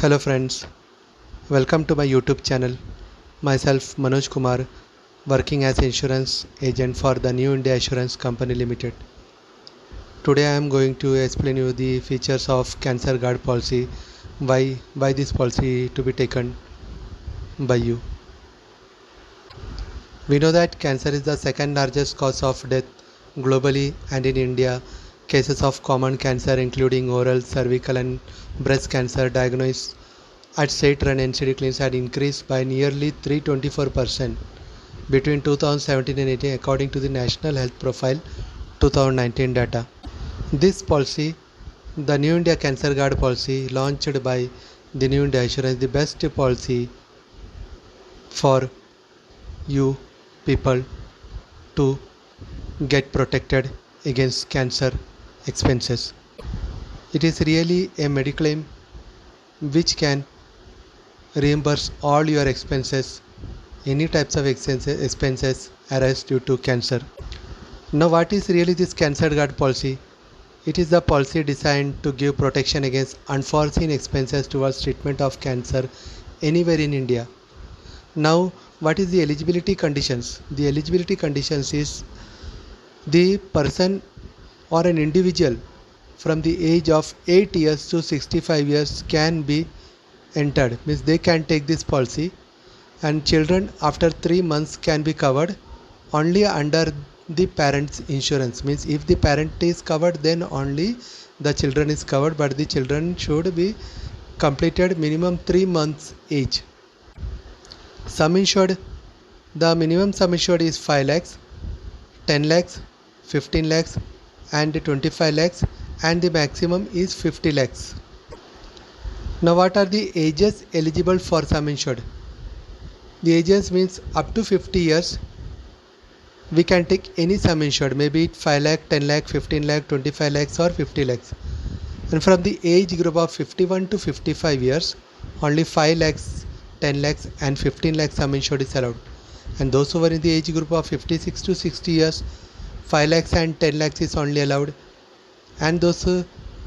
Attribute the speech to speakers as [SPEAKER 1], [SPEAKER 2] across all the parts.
[SPEAKER 1] Hello friends, welcome to my YouTube channel. Myself Manoj Kumar, working as insurance agent for the New India Assurance Company Limited. Today I am going to explain you the features of Cancer Guard policy, why this policy to be taken by you. We know that cancer is the second largest cause of death globally, and in India, cases of common cancer including oral, cervical and breast cancer diagnosed at state-run NCD clinics had increased by nearly 324% between 2017 and 18 according to the National Health Profile 2019 data. This policy, the New India Cancer Guard policy launched by the New India Assurance, the best policy for you people to get protected against cancer expenses. It is really a medical claim which can reimburse all your expenses, any types of expenses arise due to cancer. Now, what is really this Cancer Guard policy? It is the policy designed to give protection against unforeseen expenses towards treatment of cancer anywhere in India. Now, what is the eligibility conditions? The eligibility conditions is the person or an individual from the age of 8 years to 65 years can be entered, means they can take this policy, and children after 3 months can be covered only under the parent's insurance, means if the parent is covered then only the children is covered, but the children should be completed minimum 3 months age. Sum insured, the minimum sum insured is 5 lakhs, 10 lakhs, 15 lakhs and 25 lakhs, and the maximum is 50 lakhs. Now what are the ages eligible for sum insured? The ages means up to 50 years we can take any sum insured, maybe 5 lakh, 10 lakh, 15 lakh, 25 lakhs or 50 lakhs. And from the age group of 51 to 55 years, only 5 lakhs, 10 lakhs and 15 lakhs sum insured is allowed. And those who are in the age group of 56 to 60 years, 5 lakhs and 10 lakhs is only allowed. And those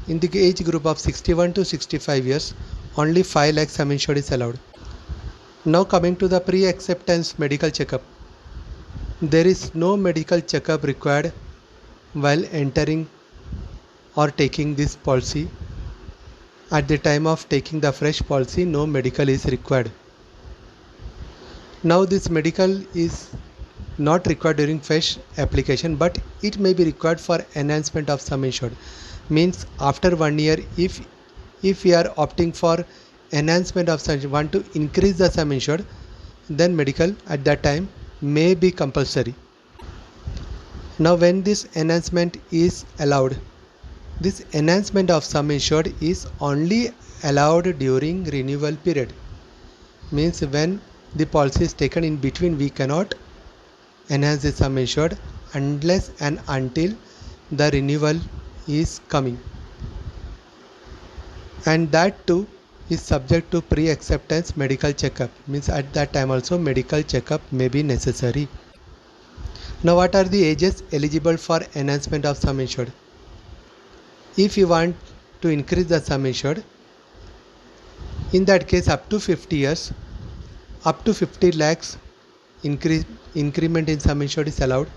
[SPEAKER 1] in the age group of 61 to 65 years, only 5 lakhs sum insured is allowed. Now coming to the pre-acceptance medical checkup. There is no medical checkup required while entering or taking this policy. At the time of taking the fresh policy, no medical is required. Now this medical is not required during fresh application, but it may be required for enhancement of sum insured. Means after 1 year, if we are opting for enhancement of sum insured, want to increase the sum insured, then medical at that time may be compulsory. Now when this enhancement is allowed, this enhancement of sum insured is only allowed during renewal period. Means when the policy is taken, in between we cannot enhance the sum insured unless and until the renewal is coming, and that too is subject to pre-acceptance medical checkup, means at that time also medical checkup may be necessary. Now what are the ages eligible for enhancement of sum insured? If you want to increase the sum insured, in that case up to 50 years, up to 50 lakhs increment in sum insured is allowed.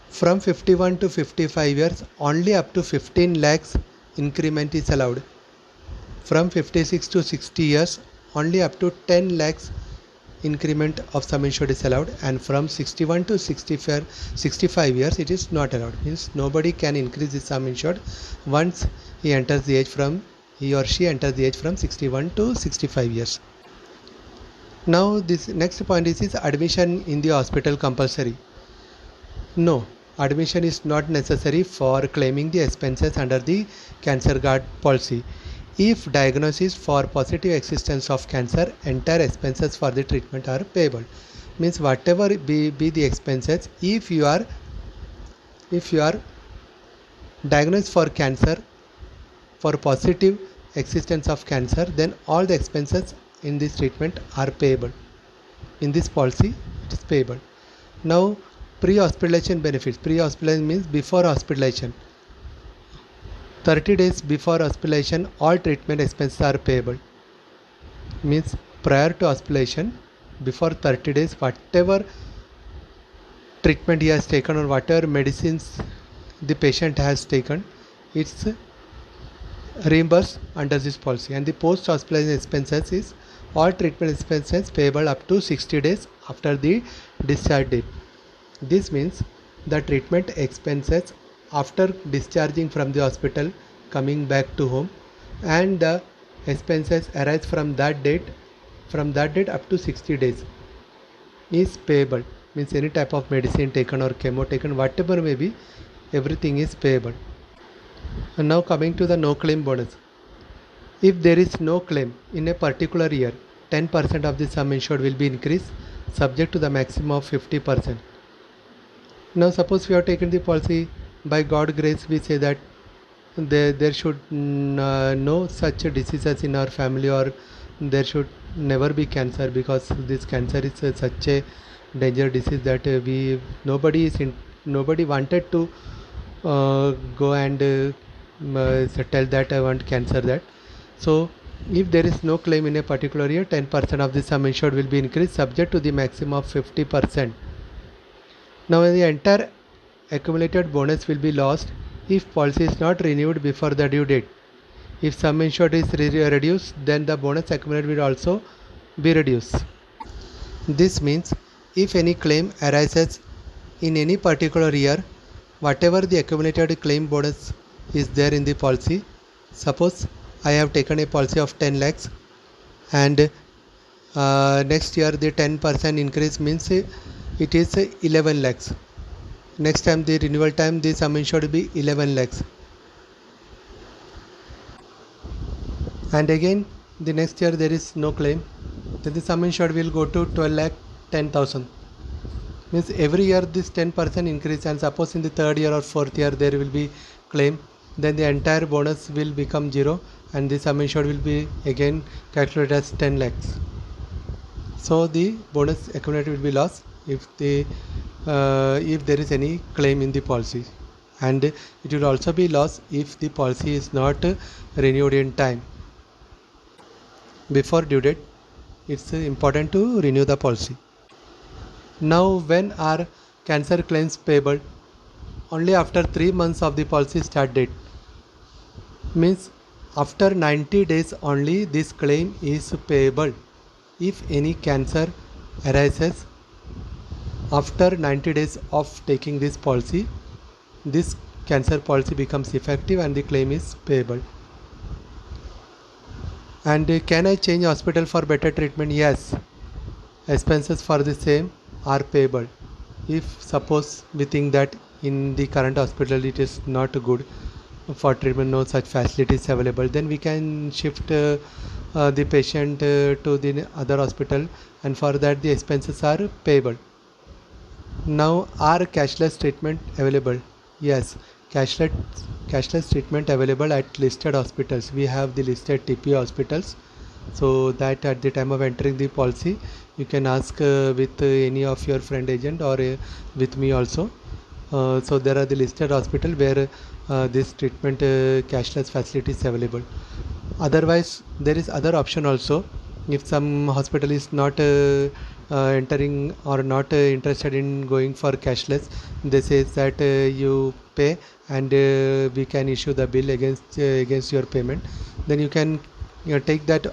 [SPEAKER 1] From 51 to 55 years, only up to 15 lakhs increment is allowed. From 56 to 60 years, only up to 10 lakhs increment of sum insured is allowed, and from 61 to 65 years it is not allowed. Means nobody can increase the sum insured once he or she enters the age from 61 to 65 years. Now this next point is admission in the hospital compulsory? No, admission is not necessary for claiming the expenses under the Cancer Guard policy. If diagnosis for positive existence of cancer, entire expenses for the treatment are payable. Means whatever be the expenses, if you are diagnosed for cancer, for positive existence of cancer, then all the expenses in this treatment are payable. In this policy it is payable. Now pre-hospitalization benefits. Pre-hospitalization means before hospitalization. 30 days before hospitalization, all treatment expenses are payable. means prior to hospitalization, before 30 days, whatever treatment he has taken or whatever medicines the patient has taken, it's reimbursed under this policy. And the post hospitalization expenses is all treatment expenses payable up to 60 days after the discharge date. This means the treatment expenses after discharging from the hospital, coming back to home, and the expenses arise from that date up to 60 days is payable. Means any type of medicine taken or chemo taken, whatever may be, everything is payable. And now coming to the no claim bonus. If there is no claim in a particular year, 10% of the sum insured will be increased subject to the maximum of 50%. Now suppose we have taken the policy, by God grace we say that there should no such diseases in our family, or there should never be cancer, because this cancer is such a dangerous disease that nobody wanted to go and tell that I want cancer that. So if there is no claim in a particular year, 10% of the sum insured will be increased subject to the maximum of 50%. Now the entire accumulated bonus will be lost if policy is not renewed before the due date. If sum insured is reduced, then the bonus accumulated will also be reduced. This means if any claim arises in any particular year, whatever the accumulated claim bonus is there in the policy, suppose I have taken a policy of 10 lakhs and next year the 10% increase means it is 11 lakhs. Next time the renewal time, the sum insured will be 11 lakhs. And again the next year there is no claim, then the sum insured will go to 12 lakh 10,000. Means every year this 10% increase, and suppose in the third year or fourth year there will be claim, then the entire bonus will become zero and the sum insured will be again calculated as 10 lakhs. So the bonus accumulated will be lost if there is any claim in the policy, and it will also be lost if the policy is not renewed in time before due date. It's important to renew the policy. Now when are cancer claims payable? Only after 3 months of the policy start date. Means after 90 days only this claim is payable. If any cancer arises after 90 days of taking this policy, this cancer policy becomes effective and the claim is payable. And can I change hospital for better treatment? Yes. Expenses for the same are payable. If suppose we think that in the current hospital it is not good for treatment, no such facilities available, then we can shift the patient to the other hospital, and for that the expenses are payable. Now are cashless treatment available? Yes, cashless treatment available at listed hospitals. We have the listed TP hospitals, so that at the time of entering the policy you can ask with any of your friend agent or with me also. So there are the listed hospital where this treatment cashless facility is available. Otherwise there is other option also. If some hospital is not entering or not interested in going for cashless, they say that you pay and we can issue the bill against your payment. Then you can take that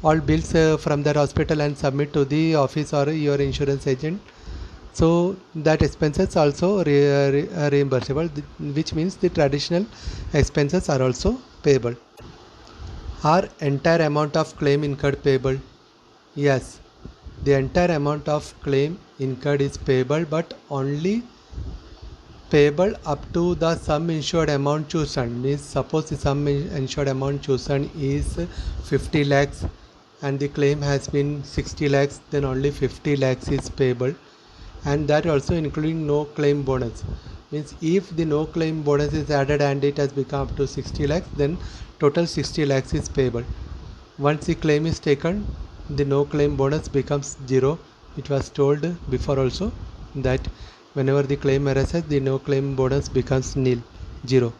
[SPEAKER 1] all bills from that hospital and submit to the office or your insurance agent. So that expenses also reimbursable, which means the traditional expenses are also payable. Are entire amount of claim incurred payable? Yes, the entire amount of claim incurred is payable, but only payable up to the sum insured amount chosen. Means suppose the sum insured amount chosen is 50 lakhs and the claim has been 60 lakhs, then only 50 lakhs is payable, and that also including no claim bonus. Means if the no claim bonus is added and it has become up to 60 lakhs, then total 60 lakhs is payable. Once the claim is taken, the no claim bonus becomes zero. It was told before also that whenever the claim arises, the no claim bonus becomes nil, zero.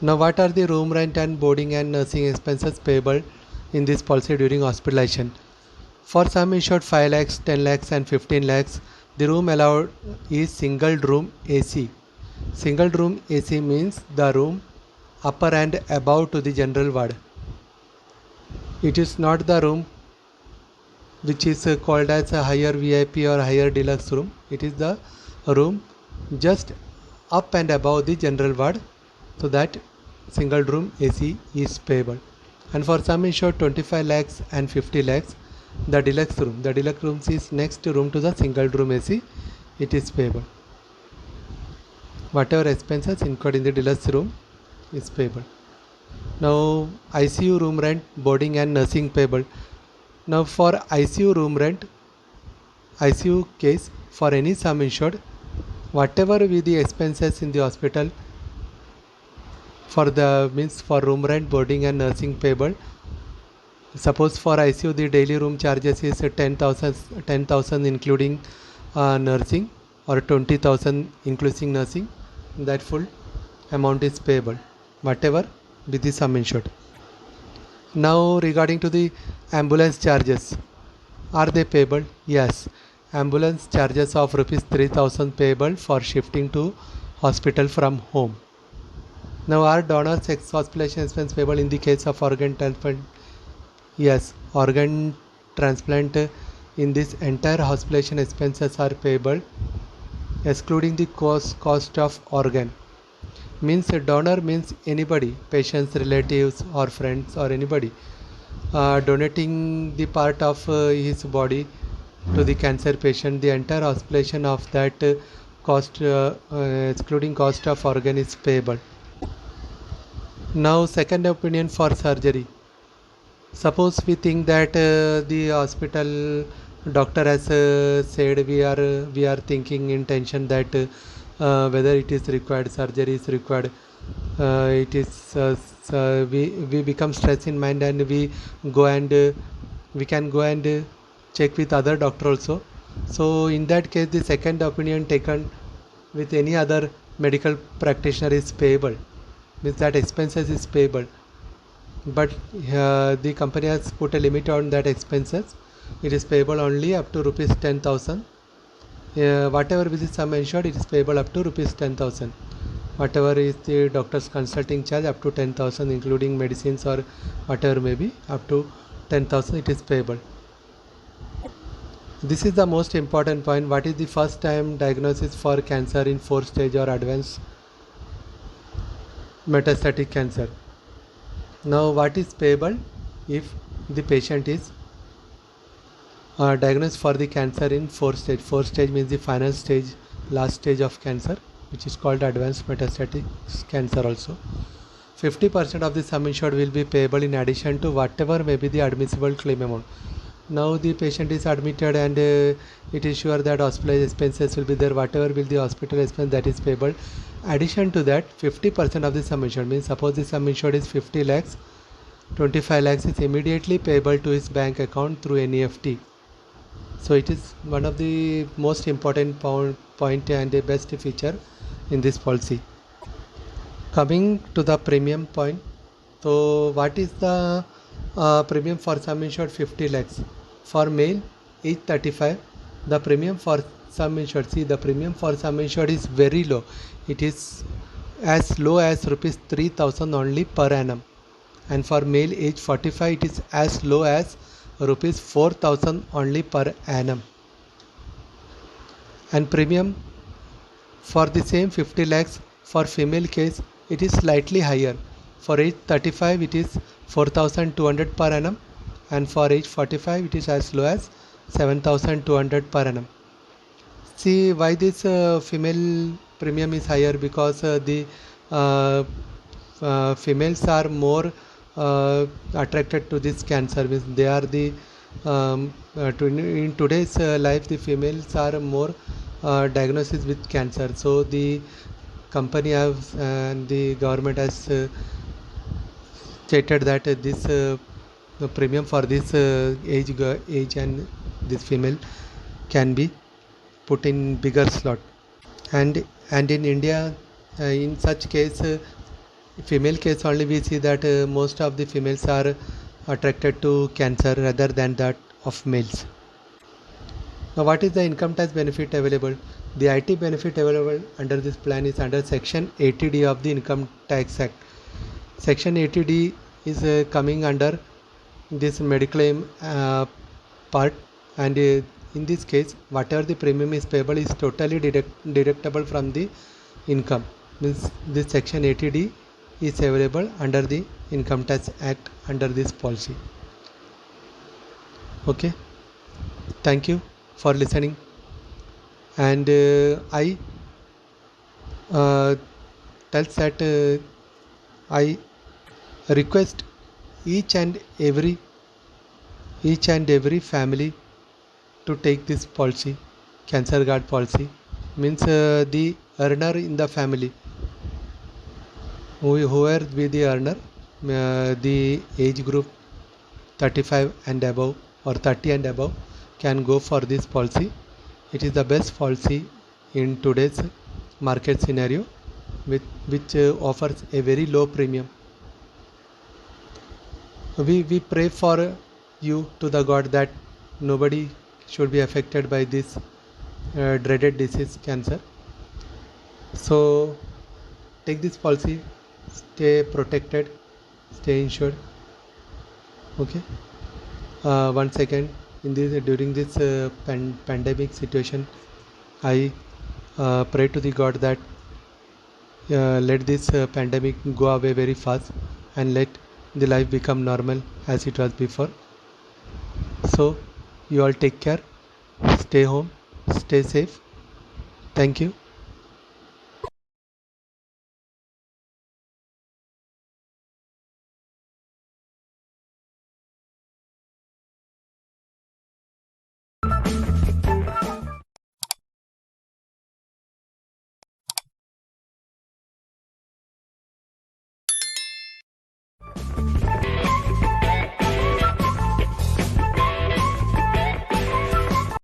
[SPEAKER 1] Now what are the room rent and boarding and nursing expenses payable in this policy during hospitalization. For some insured 5 lakhs, 10 lakhs and 15 lakhs, the room allowed is single room AC. Single room AC means the room upper and above to the general ward. It is not the room which is called as a higher VIP or higher deluxe room. It is the room just up and above the general ward, so that single room AC is payable. And for some insured 25 lakhs and 50 lakhs, the deluxe room is next room to the single room AC, it is payable. Whatever expenses incurred in the deluxe room is payable. Now ICU room rent, boarding and nursing payable. Now for ICU room rent, ICU case, for any sum insured, whatever be the expenses in the hospital for the means for room rent, boarding and nursing payable. Suppose for ICU the daily room charges is 10,000 including nursing, or 20,000 including nursing, that full amount is payable, whatever be the sum insured. Now regarding to the ambulance charges, are they payable? Yes. Ambulance charges of rupees 3,000 payable for shifting to hospital from home. Now are donors hospitalization expense payable in the case of organ transplant? Yes. Organ transplant, in this entire hospitalization expenses are payable, excluding the cost of organ. Means a donor means anybody, patients, relatives or friends or anybody donating the part of his body to the cancer patient, the entire hospitalization of that cost excluding cost of organ is payable. Now second opinion for surgery. Suppose we think that the hospital doctor has said, we are thinking in tension that whether it is required, surgery is required, it is we become stressed in mind, and we go and we can go and check with other doctor also. So in that case the second opinion taken with any other medical practitioner is payable, means that expenses is payable. But the company has put a limit on that expenses. It is payable only up to rupees 10,000. Whatever is the sum insured, it is payable up to rupees 10,000. Whatever is the doctor's consulting charge, up to 10,000 including medicines or whatever may be, up to 10,000 it is payable. This is the most important point. What is the first time diagnosis for cancer in 4th stage or advanced metastatic cancer? Now what is payable if the patient is diagnosed for the cancer in 4th stage? 4th stage means the final stage, last stage of cancer, which is called advanced metastatic cancer also. 50% of the sum insured will be payable in addition to whatever may be the admissible claim amount. Now the patient is admitted and it is sure that hospital expenses will be there, whatever will the hospital expense, that is payable. Addition to that, 50% of the sum insured, means suppose the sum insured is 50 lakhs, 25 lakhs is immediately payable to his bank account through NEFT. So it is one of the most important point and the best feature in this policy. Coming to the premium point, so what is the premium for sum insured 50 lakhs? For male age 35, the premium for sum insured, see the premium for sum insured is very low. It is as low as rupees 3,000 only per annum, and for male age 45 it is as low as rupees 4,000 only per annum. And premium for the same 50 lakhs for female case, it is slightly higher. For age 35 it is 4,200 per annum, and for age 45 it is as low as 7,200 per annum. See why this female premium is higher, because the females are more attracted to this cancer, means they are the in today's life the females are more diagnosis with cancer. So the company has and the government has stated that this premium for this age and this female can be put in bigger slot. And in India in such case female case only we see that most of the females are attracted to cancer rather than that of males. Now, what is the income tax benefit available? The IT benefit available under this plan is under Section 80D of the Income Tax Act. Section 80D is coming under this mediclaim part, and in this case, whatever the premium is payable is totally deductible from the income. Means this Section 80D is available under the Income Tax Act under this policy. Okay, thank you for listening, and I uh, tells that I request each and every family to take this policy, cancer guard policy. Means the earner in the family, whoever be the earner, the age group 35 and above or 30 and above can go for this policy. It is the best policy in today's market scenario, which offers a very low premium. We pray for you to the God that nobody should be affected by this dreaded disease, cancer. So take this policy, stay protected, stay insured. Okay. Once again, in this during this pandemic situation, I pray to the God that let this pandemic go away very fast and let the life become normal as it was before. So you all take care, stay home, stay safe. Thank you.